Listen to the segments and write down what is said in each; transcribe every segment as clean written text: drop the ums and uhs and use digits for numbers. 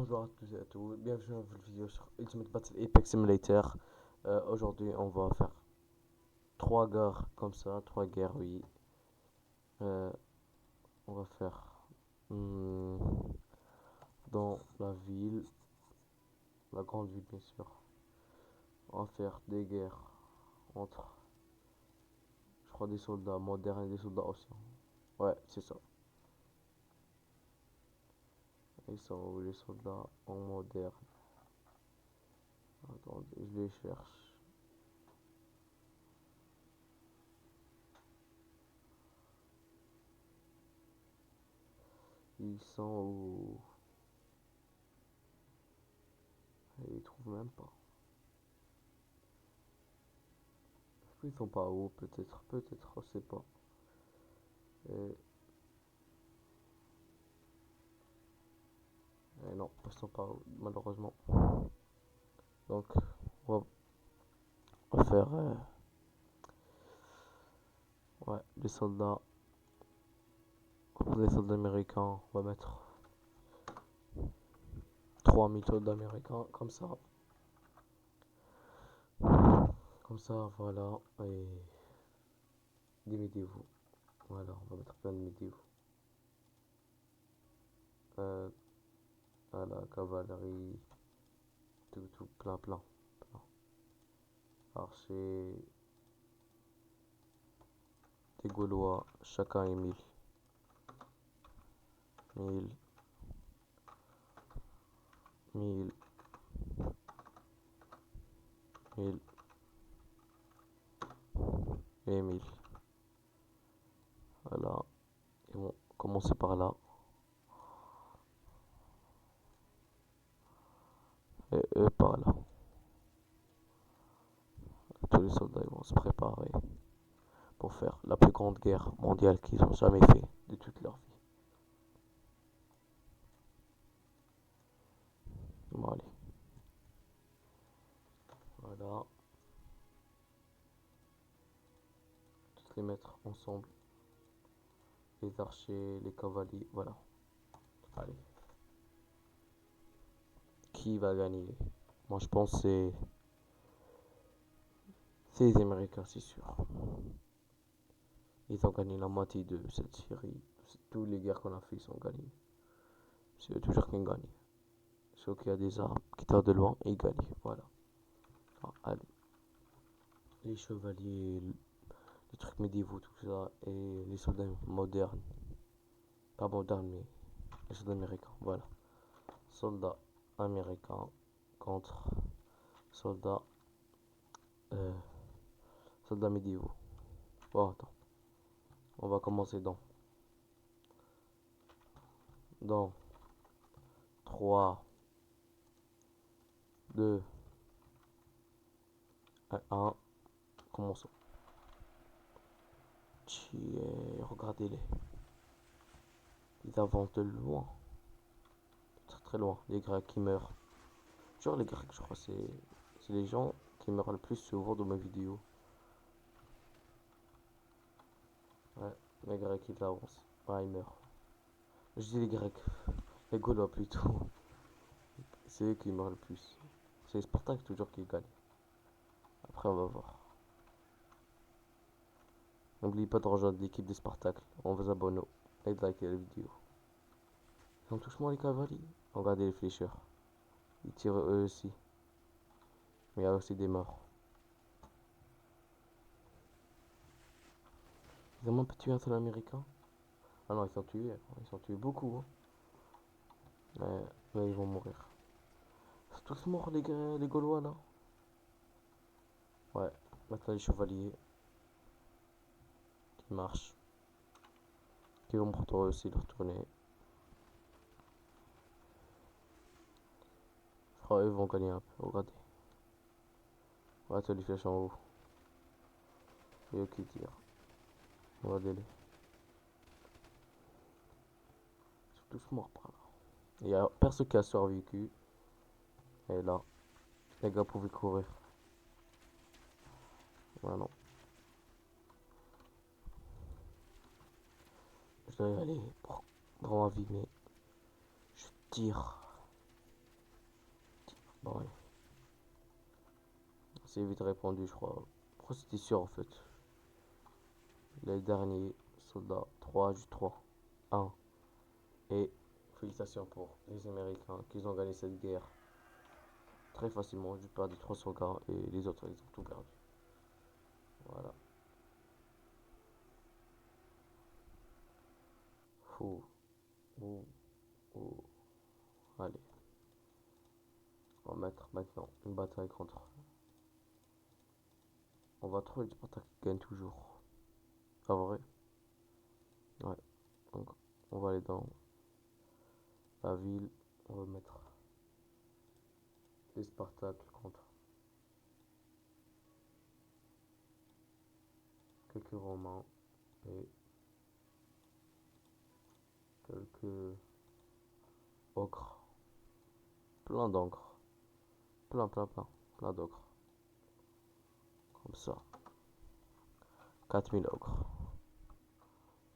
Bonjour à tous et à tous, bienvenue dans une nouvelle vidéo sur Ultimate Battle Apex Simulator. Aujourd'hui on va faire 3 guerres comme ça, 3 guerres oui. Euh, on va faire hmm, dans la ville, la grande ville bien sûr. On va faire des guerres entre, je crois, des soldats modernes et des soldats anciens. Ouais, c'est ça. Ils sont où les soldats en moderne? Attendez, je les cherche. Ils sont où? Ils trouvent même pas. Ils sont pas hauts, peut-être, je sais pas. Et, et non, ils sont pas hauts, malheureusement. Donc, on va faire ouais, des soldats. Pour des soldats américains, on va mettre 3000 soldats américains, comme ça. Comme ça, voilà. Et des médiévaux. Voilà, on va mettre plein de médiévaux. Euh, à la cavalerie, tout, plein. Archers, des Gaulois, chacun est 1000, 1000, 1000 et 1000. Voilà, et on va commencer par là. Et eux par là. Tous les soldats ils vont se préparer pour faire la plus grande guerre mondiale qu'ils ont jamais fait de toute leur vie. Bon, allez, voilà. Tous les mettre ensemble. Les archers, les cavaliers, voilà. Allez. Qui va gagner? Moi je pense que c'est les Américains, c'est sûr. Ils ont gagné la moitié de cette série. Toutes les guerres qu'on a fait, ils ont gagné. C'est eux toujours qui gagnent. Ceux qui a des armes, qui tirent de loin, ils gagnent. Voilà. Ah, allez. Les chevaliers, les trucs médiévaux, tout ça, et les soldats modernes. Pas modernes, mais les soldats américains. Voilà. Soldats américains contre soldats, euh, soldats médiévaux. Oh, attends. On va commencer dans 3, 2, 1. Commençons. Regardez-les. Ils avancent de loin. Très loin. Les Grecs qui meurent. Genre les Grecs, je crois, c'est les gens qui meurent le plus souvent dans mes vidéos. Ouais, les Grecs ils avancent. Ouais, ils meurent. Je dis les Grecs. Les Gaulois plutôt. C'est eux qui meurent le plus. C'est Spartak toujours qui gagne. Après on va voir. N'oublie pas de rejoindre l'équipe des Spartacles. On vous abonne et de liker la vidéo. Ils sont tous morts les cavaliers. Regardez les flécheurs. Ils tirent eux aussi. Mais il y a aussi des morts. Ils ont même pas tué un seul américain. Ah non, ils sont tués. Ils sont tués beaucoup. Hein. Mais ils vont mourir. Ils sont tous morts les Gaulois là. Ouais, maintenant les chevaliers qui marchent. Qui vont pourtant aussi leur tourner. Je crois qu'ils vont gagner un peu. Regardez. Ouais, t'as les flèches en haut. Et eux qui tirent. Regardez-les. Ils sont tous morts par là. Il y a personne qui a survécu. Et là, les gars pouvaient courir. Ouais, non. Je dois y aller pour ma vie, mais je tire. Bon, allez. C'est vite répondu, je crois. Pourquoi c'était sûr en fait? Les derniers soldats, 3 juste 3. 1. Et félicitations pour les Américains qui ont gagné cette guerre très facilement. Juste perdu 300 gars et les autres ils ont tout perdu. Voilà. Fou. Ouh, ouh. Allez. On va mettre maintenant une bataille contre. On va trouver les Spartans qui gagnent toujours. Pas vrai? Ouais. Donc on va aller dans la ville. On va mettre les Spartacles contre quelques Romains et quelques ocres. Plein d'encre. Plein d'ocre. Comme ça. 4000 ocres.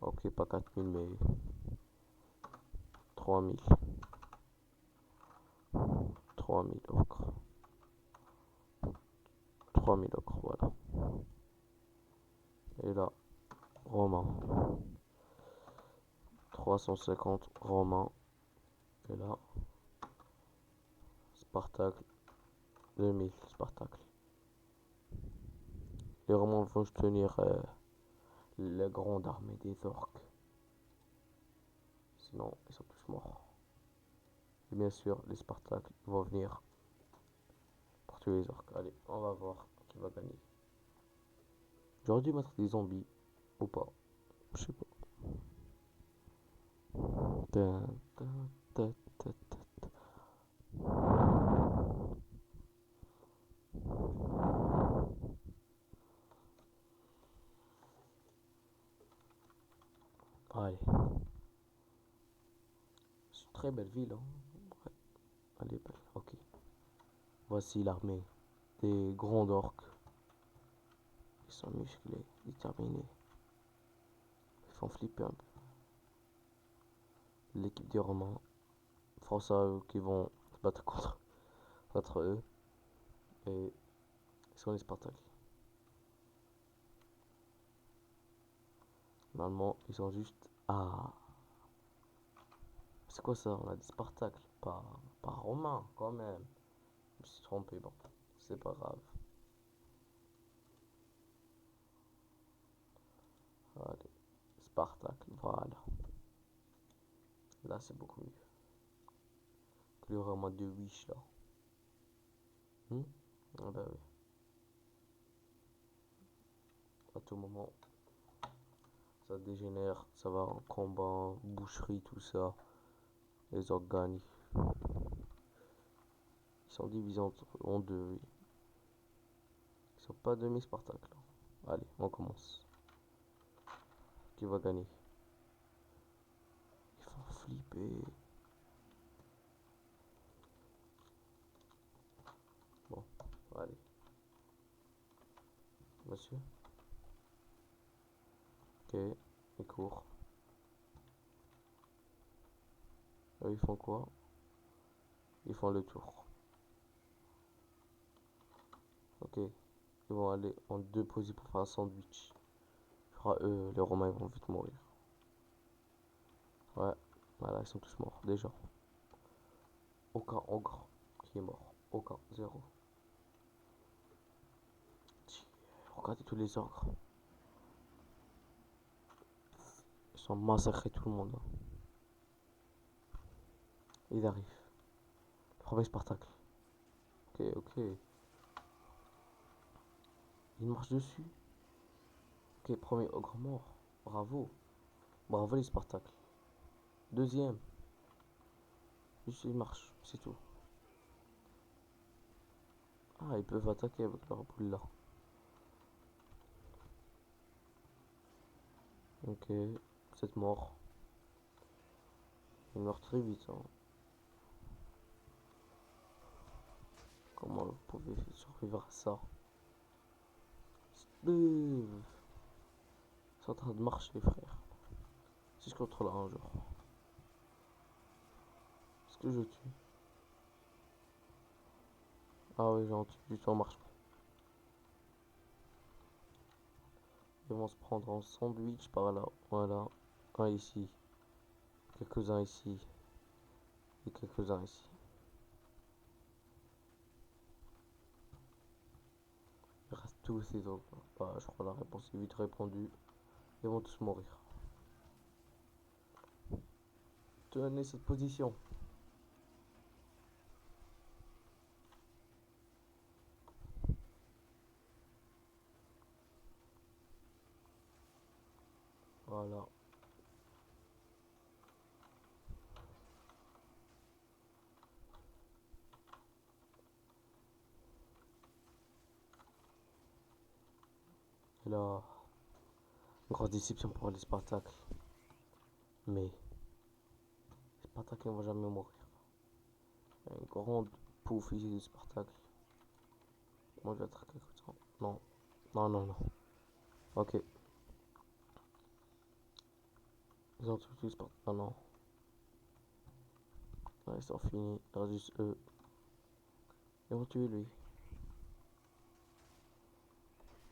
Ok, pas 4000 mais 3000. 3000 ocres. 3000 ocres, voilà. Et là, Romain. 350 Romains. Et là, Spartacle. 2000 Spartacle. Les Romains vont tenir la grande armée des orques. Sinon, ils sont tous morts. Et bien sûr, les Spartacles vont venir pour tuer les orques. Allez, on va voir qui va gagner. J'aurais dû mettre des zombies ou pas. Je sais pas. Ta, ta, ta, ta, ta. Allez. C'est une très belle ville, hein. Ouais, elle est belle. Ok. Voici l'armée des grands orques. Ils sont musclés, déterminés. Ils font flipper un peu. L'équipe des Romains. Français qui vont se battre contre eux. Et ils sont les Spartacles. Normalement, ils sont juste. Ah, c'est quoi ça? On a des Spartacles, pas Romains quand même. Je me suis trompé, bon, c'est pas grave. Allez, Spartacle, voilà. Là, c'est beaucoup mieux que le roman de Wish là. Hmm. Ah bah oui, à tout moment, ça dégénère, ça va en combat, boucherie, tout ça. Les orques gagnent. Ils sont divisés en deux, oui. Ils sont pas demi-Spartacles. Allez, on commence. Qui va gagner? Ils font flipper. Bon, allez, monsieur. Ok, ils courent. Eux, ils font quoi? Ils font le tour. Ok, ils vont aller en deux positions pour faire un sandwich. Je crois eux, les Romains, ils vont vite mourir. Ouais, voilà, ils sont tous morts déjà. Aucun ogre qui est mort. Aucun, zéro. Regardez tous les ogres. Ils sont massacrés tout le monde, hein. Ils arrivent. Le premier Spartacle. Ok, ok. Il marche dessus. Ok, premier ogre mort. Bravo. Bravo les Spartacles. Deuxième. Juste il marche, c'est tout. Ah, ils peuvent attaquer avec leur boule là. Ok, vous êtes mort. Il meurt très vite, hein. Comment vous pouvez survivre à ça? Ils sont en train de marcher, frère. Si je contrôle un jour, est-ce que je tue? Ah oui, j'ai entendu son marchement. Ils vont se prendre un sandwich par là. Voilà. Un ici. Quelques-uns ici. Et quelques-uns ici. Il reste tous ces autres. Bah, je crois la réponse est vite répondue. Ils vont tous mourir. Tenez cette position. Voilà. Et là, grosse déception pour les Spartacles. Mais les Spartacles ne vont jamais mourir. Il y a une grande pouffe ici de Spartacles. Moi je vais être quelque chose. Non. Non, non, non. Ok. Ils ont tous les Spartacles. Ah non. Ouais, ils sont finis. Il reste juste eux. Ils vont tuer lui.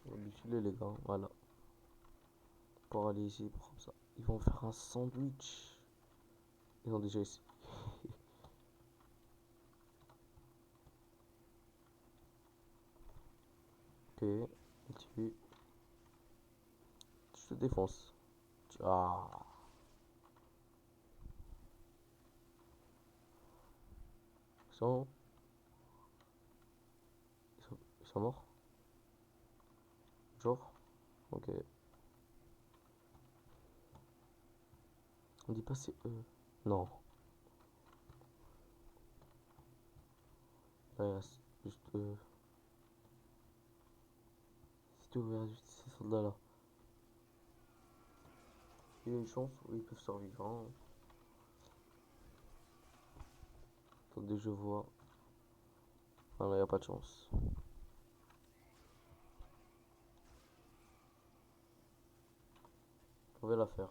Ils vont lui tuer les gars. Voilà. Pour aller ici, pour comme ça. Ils vont faire un sandwich. Ils ont déjà essayé. Ok. Il tue. Je te défonce. Ah. Ils sont. Ils sont morts. Genre. Ok. On dit pas c'est eux. Non. Là il reste juste eux. C'est tout. Il reste juste ces soldats là. Il y a une chance où ils peuvent survivre. Hein. Attendez, je vois. Ah là, il n'y a pas de chance. Vous pouvez la faire.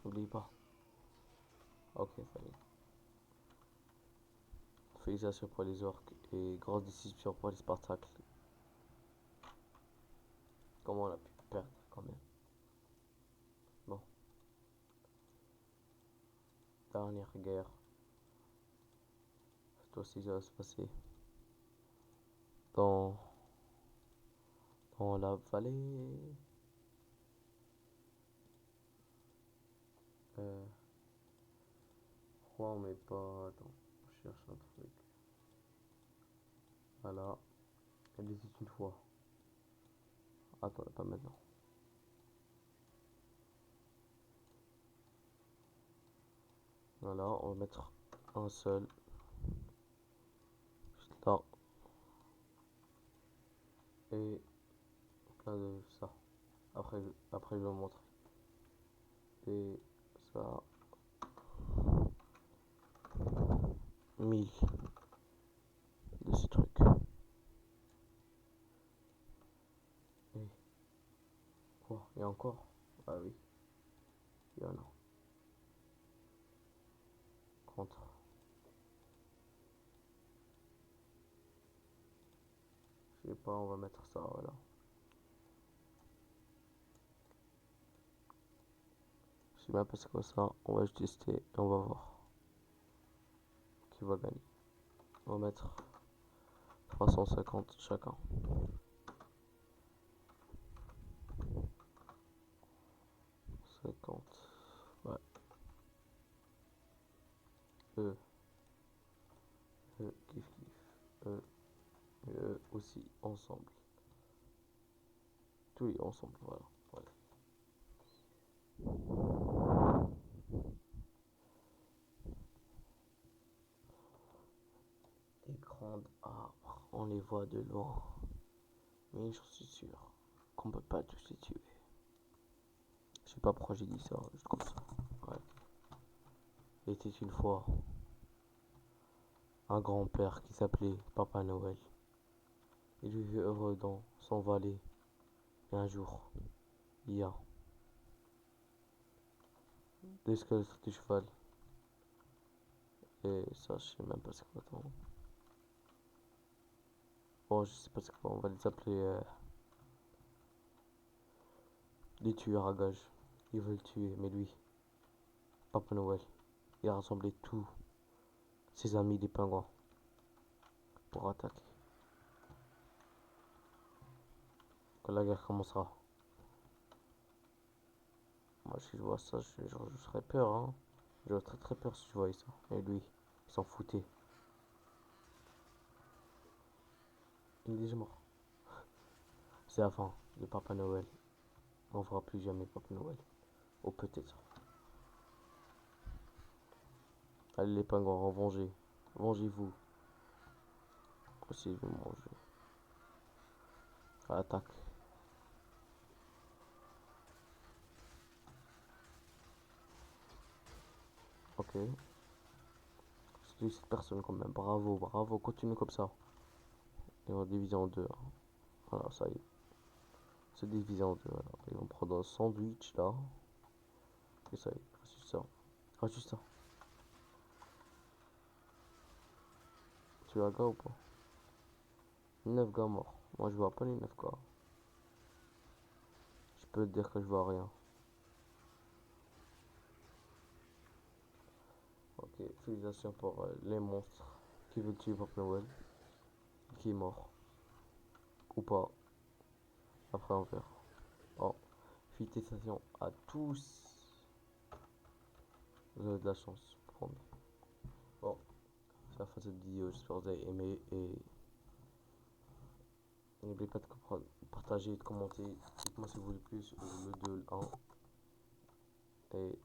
N'oubliez pas. Ok, ça y est. Félicitations pour les orques et grosse déception pour les Spartacles. Comment on a pu perdre quand même. Bon, dernière guerre. Cette fois-ci, ça va se passer dans, dans la vallée. Euh, Pourquoi on met pas. Attends, je cherche un truc. Voilà, elle était une fois. Attends, pas maintenant. Voilà, on va mettre un seul. Juste là. Et plein de ça. Après je vais vous montrer. Et ça. 1000 de ce truc. Et quoi? Il y a encore? Ah oui, il y en a. Contre. Je sais pas, on va mettre ça, voilà. Je sais même pas c'est quoi ça. On va juste tester et on va voir qui va gagner. On va mettre 350 chacun. 50. Ouais. Eux. Eux, kiff kiff. Eux. Et eux aussi ensemble. Tous les ensemble, voilà. Ouais. Les grands arbres, on les voit de loin. Mais je suis sûr qu'on peut pas tous les tuer. Je sais pas pourquoi j'ai dit ça, je trouve ça. Ouais. Il était une fois un grand-père qui s'appelait Papa Noël. Il vivait heureux dans son valet. Et un jour, il y a des squelettes de cheval. Et ça, je sais même pas c'est quoi. Attends. Bon, je sais pas ce qu'on va les appeler des tueurs à gages. Ils veulent tuer, mais lui, Papa Noël, il a rassemblé tous ses amis des pingouins pour attaquer. Quand la guerre commencera, moi si je vois ça, je serais peur, hein. J'aurais très très peur si je voyais ça. Et lui, il s'en foutait. Il est déjà mort. C'est la fin de Papa Noël. On fera plus jamais Papa Noël. Ou peut-être. Allez les pingouins, vengez. Vengez-vous. Aussi, je vais manger. Attaque. Ok. C'est cette personne quand même. Bravo, bravo. Continue comme ça. Et on divise en deux, hein. Voilà, ça y est. C'est divisé en deux. Voilà. Ils vont prendre un sandwich là. Et ça y est. Reste juste ça. Reste juste ça. Tu as un gars ou pas? 9 gars morts. Moi je vois pas les 9 gars. Je peux te dire que je vois rien. Ok, félicitations pour les monstres qui veulent tuer Papa Noël. Qui est mort. Ou pas. Après on verra. Oh, félicitations à tous. Vous avez de la chance. Promis. Bon, c'est la fin de cette vidéo. J'espère que vous avez aimé. Et n'oubliez pas de partager et de commenter. Dites-moi si vous voulez plus le 2, le 1. Et